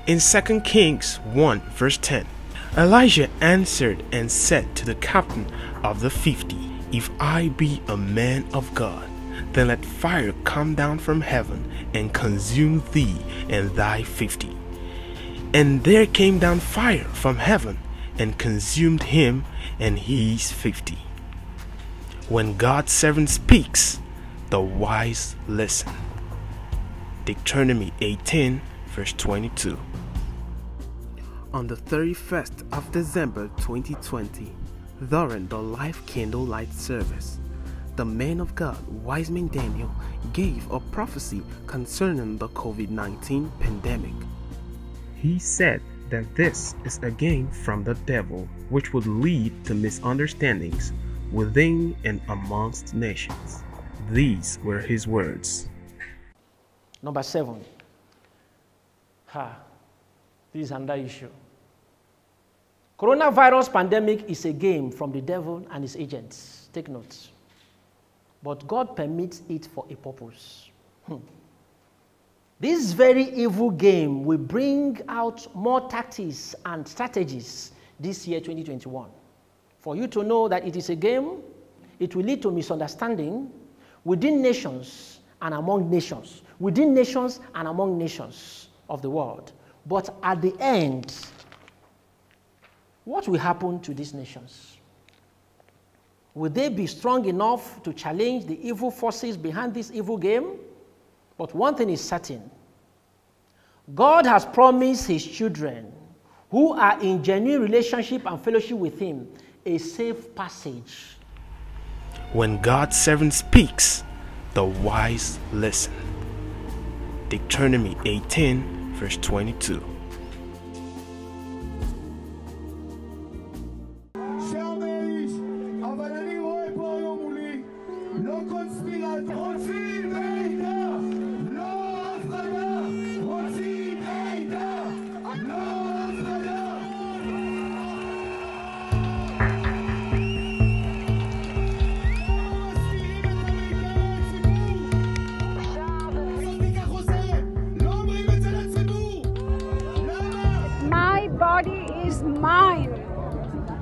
In 2 Kings 1 verse 10, Elijah answered and said to the captain of the 50, If I be a man of God, then let fire come down from heaven and consume thee and thy 50. And there came down fire from heaven and consumed him and his 50. When God's servant speaks, the wise listen. Deuteronomy 18 verse 22. On the 31st of December 2020, during the Life Candlelight service, the man of God, wise man Daniel, gave a prophecy concerning the COVID-19 pandemic. He said that this is a game from the devil, which would lead to misunderstandings within and amongst nations. These were his words. Number 7. This is another issue. Coronavirus pandemic is a game from the devil and his agents. Take note. But God permits it for a purpose. This very evil game will bring out more tactics and strategies this year, 2021. For you to know that it is a game, it will lead to misunderstanding within nations and among nations, within nations and among nations of the world. But at the end, what will happen to these nations? Will they be strong enough to challenge the evil forces behind this evil game? But one thing is certain. God has promised his children who are in genuine relationship and fellowship with him a safe passage. When God's servant speaks, the wise listen. Deuteronomy 18 verse 22. My body is mine,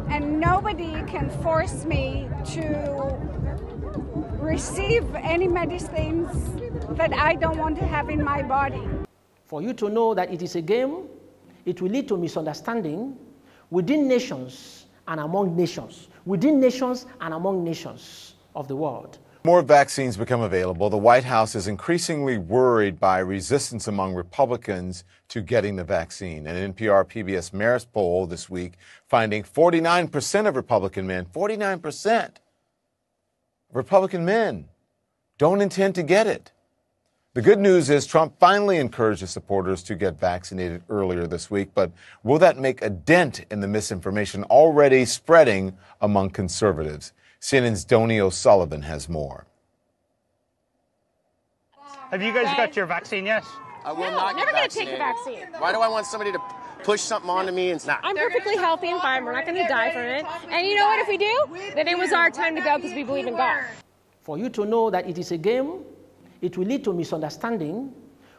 and nobody can force me to receive any medicines that I don't want to have in my body. For you to know that it is a game, it will lead to misunderstanding within nations and among nations, within nations and among nations of the world. More vaccines become available. The White House is increasingly worried by resistance among Republicans to getting the vaccine. An NPR PBS Marist poll this week finding 49% of Republican men, 49% of Republican men don't intend to get it. The good news is Trump finally encouraged his supporters to get vaccinated earlier this week, but will that make a dent in the misinformation already spreading among conservatives? CNN's Donnie O'Sullivan has more. Have you guys got your vaccine yet? I will not get vaccinated. Never going to take the vaccine. Why do I want somebody to push something onto me and snap? I'm perfectly healthy and fine. We're not going to die from it. And you know what? If we do, then it was our time to go because we believe in God. For you to know that it is a game, it will lead to misunderstanding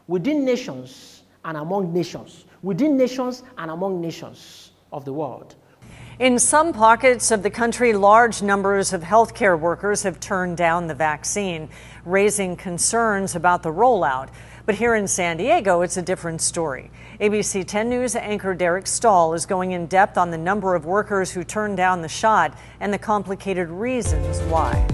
within nations and among nations, within nations and among nations of the world. In some pockets of the country, large numbers of healthcare workers have turned down the vaccine, raising concerns about the rollout. But here in San Diego, it's a different story. ABC 10 News anchor Derek Stahl is going in depth on the number of workers who turned down the shot and the complicated reasons why.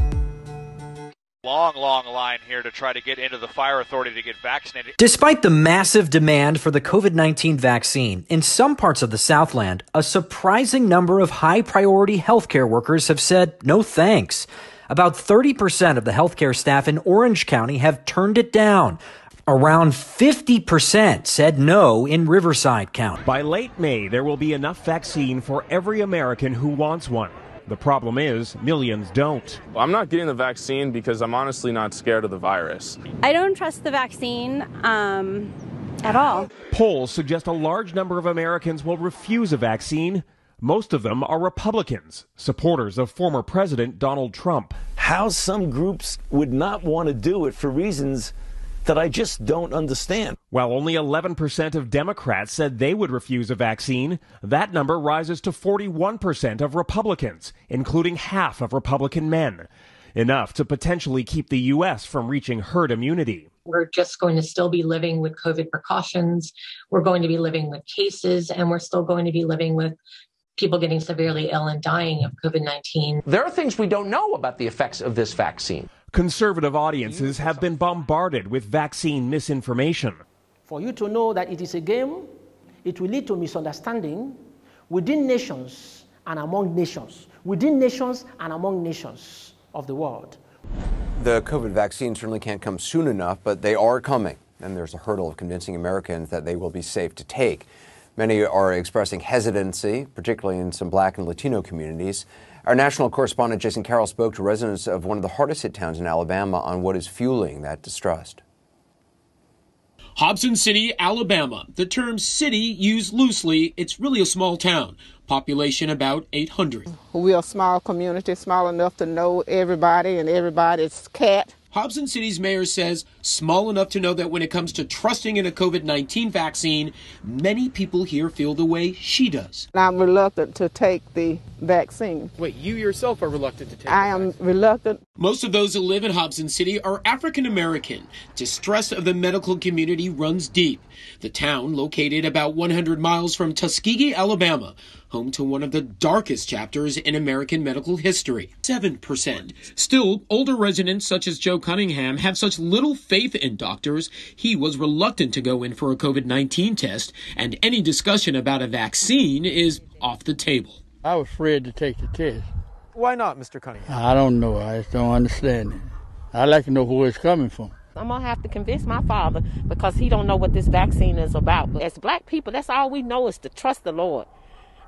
Long line here to try to get into the fire authority to get vaccinated. Despite the massive demand for the COVID-19 vaccine, in some parts of the Southland, a surprising number of high-priority healthcare workers have said no thanks. About 30% of the healthcare staff in Orange County have turned it down. Around 50% said no in Riverside County. By late May, there will be enough vaccine for every American who wants one. The problem is, millions don't. Well, I'm not getting the vaccine because I'm honestly not scared of the virus. I don't trust the vaccine at all. Polls suggest a large number of Americans will refuse a vaccine. Most of them are Republicans, supporters of former President Donald Trump. How some groups would not want to do it for reasons that I just don't understand. While only 11% of Democrats said they would refuse a vaccine, that number rises to 41% of Republicans, including half of Republican men. Enough to potentially keep the U.S. from reaching herd immunity. We're just going to still be living with COVID precautions. We're going to be living with cases, and we're still going to be living with people getting severely ill and dying of COVID-19. There are things we don't know about the effects of this vaccine. Conservative audiences have been bombarded with vaccine misinformation. For you to know that it is a game, it will lead to misunderstanding within nations and among nations, within nations and among nations of the world. The COVID vaccine certainly can't come soon enough, but they are coming, and there's a hurdle of convincing Americans that they will be safe to take. Many are expressing hesitancy, particularly in some Black and Latino communities. Our national correspondent Jason Carroll spoke to residents of one of the hardest hit towns in Alabama on what is fueling that distrust. Hobson City, Alabama. The term city used loosely, it's really a small town. Population about 800. We're a small community, small enough to know everybody and everybody's cat. Hobson City's mayor says small enough to know that when it comes to trusting in a COVID-19 vaccine, many people here feel the way she does. I'm reluctant to take the vaccine. Wait, you yourself are reluctant to take I am reluctant. Most of those who live in Hobson City are African American. Distrust of the medical community runs deep. The town, located about 100 miles from Tuskegee, Alabama, home to one of the darkest chapters in American medical history. 7%. Still, older residents such as Joe Cunningham have such little faith in doctors, he was reluctant to go in for a COVID-19 test, and any discussion about a vaccine is off the table. I was afraid to take the test. Why not, Mr. Cunningham? I don't know. I just don't understand it. I'd like to know where it's coming from. I'm going to have to convince my father because he don't know what this vaccine is about. But as black people, that's all we know is to trust the Lord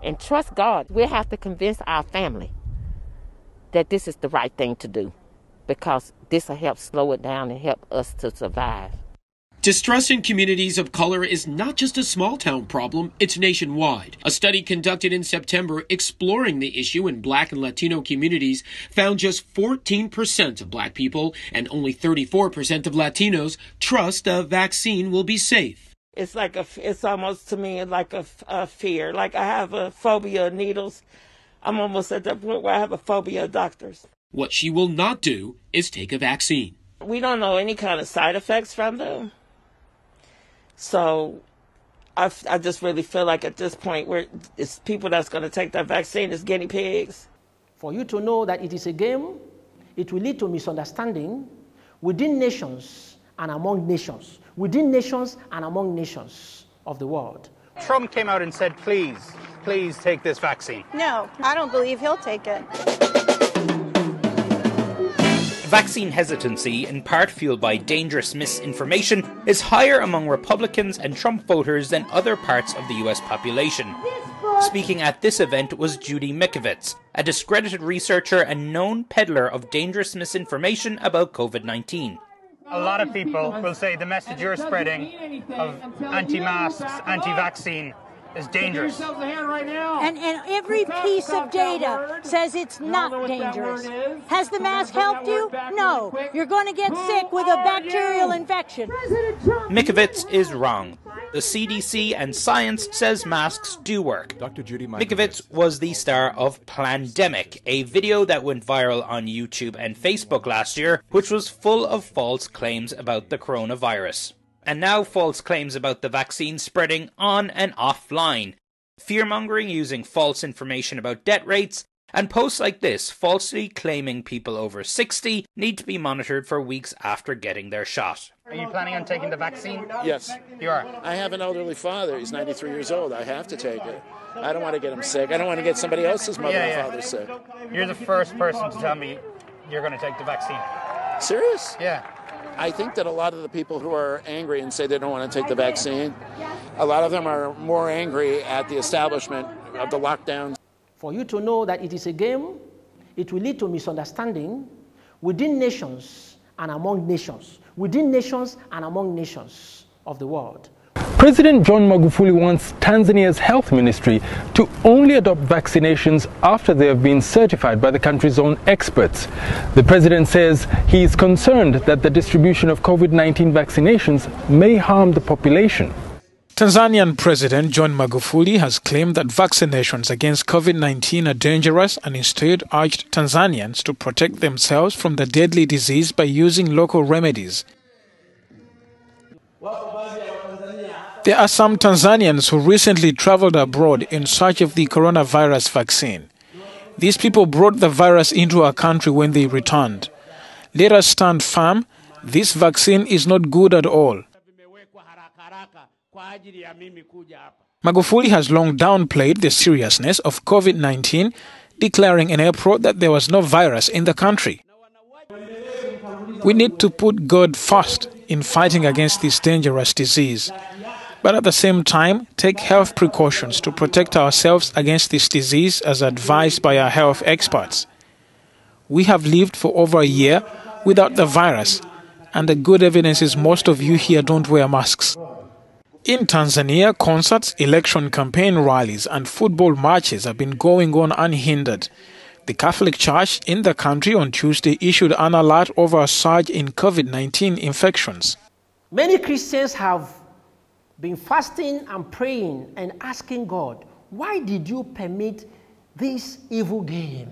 and trust God. We'll have to convince our family that this is the right thing to do because this will help slow it down and help us to survive. Distrust in communities of color is not just a small-town problem, it's nationwide. A study conducted in September exploring the issue in Black and Latino communities found just 14% of Black people and only 34% of Latinos trust a vaccine will be safe. It's like it's almost to me like a fear. Like I have a phobia of needles. I'm almost at that point where I have a phobia of doctors. What she will not do is take a vaccine. We don't know any kind of side effects from them. So I just really feel like at this point where it's people that's going to take that vaccine as guinea pigs. For you to know that it is a game, it will lead to misunderstanding within nations and among nations, within nations and among nations of the world. Trump came out and said, please take this vaccine. No, I don't believe he'll take it. Vaccine hesitancy, in part fueled by dangerous misinformation, is higher among Republicans and Trump voters than other parts of the US population. Speaking at this event was Judy Mikovits, a discredited researcher and known peddler of dangerous misinformation about COVID-19. A lot of people will say the message you're spreading of anti-masks, anti-vaccine is dangerous. And every piece of data says it's not dangerous. Has the mask helped you? No. You're going to get sick with a bacterial infection. Mikovits is wrong. The CDC and science says masks do work. Dr. Judy Mikovits was the star of Plandemic, a video that went viral on YouTube and Facebook last year, which was full of false claims about the coronavirus. And now false claims about the vaccine spreading on and offline. Fear-mongering using false information about death rates, and posts like this falsely claiming people over 60 need to be monitored for weeks after getting their shot. Are you planning on taking the vaccine? Yes. You are? I have an elderly father. He's 93 years old. I have to take it. I don't want to get him sick. I don't want to get somebody else's mother and father sick. You're the first person to tell me you're going to take the vaccine. Serious? Yeah. I think that a lot of the people who are angry and say they don't want to take the vaccine, a lot of them are more angry at the establishment of the lockdowns. For you to know that it is a game, it will lead to misunderstanding within nations and among nations, within nations and among nations of the world. President John Magufuli wants Tanzania's health ministry to only adopt vaccinations after they have been certified by the country's own experts. The president says he is concerned that the distribution of COVID-19 vaccinations may harm the population. Tanzanian President John Magufuli has claimed that vaccinations against COVID-19 are dangerous and instead urged Tanzanians to protect themselves from the deadly disease by using local remedies. There are some Tanzanians who recently traveled abroad in search of the coronavirus vaccine. These people brought the virus into our country when they returned. Let us stand firm. This vaccine is not good at all. Magufuli has long downplayed the seriousness of COVID-19, declaring in April that there was no virus in the country. We need to put God first in fighting against this dangerous disease, but at the same time take health precautions to protect ourselves against this disease as advised by our health experts. We have lived for over a year without the virus, and the good evidence is most of you here don't wear masks. In Tanzania, concerts, election campaign rallies and football matches have been going on unhindered. The Catholic Church in the country on Tuesday issued an alert over a surge in COVID-19 infections. Many Christians have been fasting and praying and asking God, why did you permit this evil game?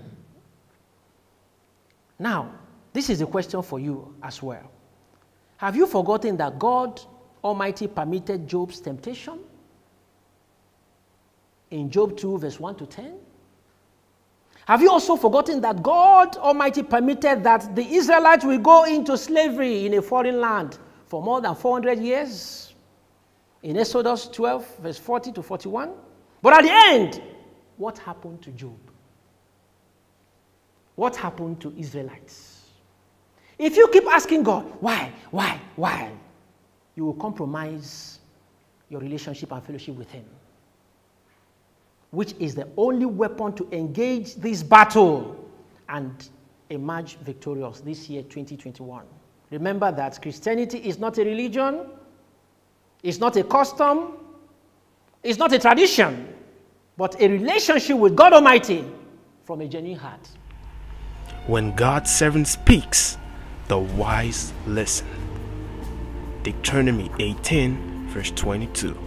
Now, this is a question for you as well. Have you forgotten that God Almighty permitted Job's temptation? In Job 2, verse 1 to 10. Have you also forgotten that God Almighty permitted that the Israelites will go into slavery in a foreign land for more than 400 years? In Exodus 12, verse 40 to 41. But at the end, what happened to Job? What happened to Israelites? If you keep asking God, why, you will compromise your relationship and fellowship with Him, which is the only weapon to engage this battle and emerge victorious this year, 2021. Remember that Christianity is not a religion, it's not a custom, it's not a tradition, but a relationship with God Almighty from a genuine heart. When God's servant speaks, the wise listen. Deuteronomy 18, verse 22.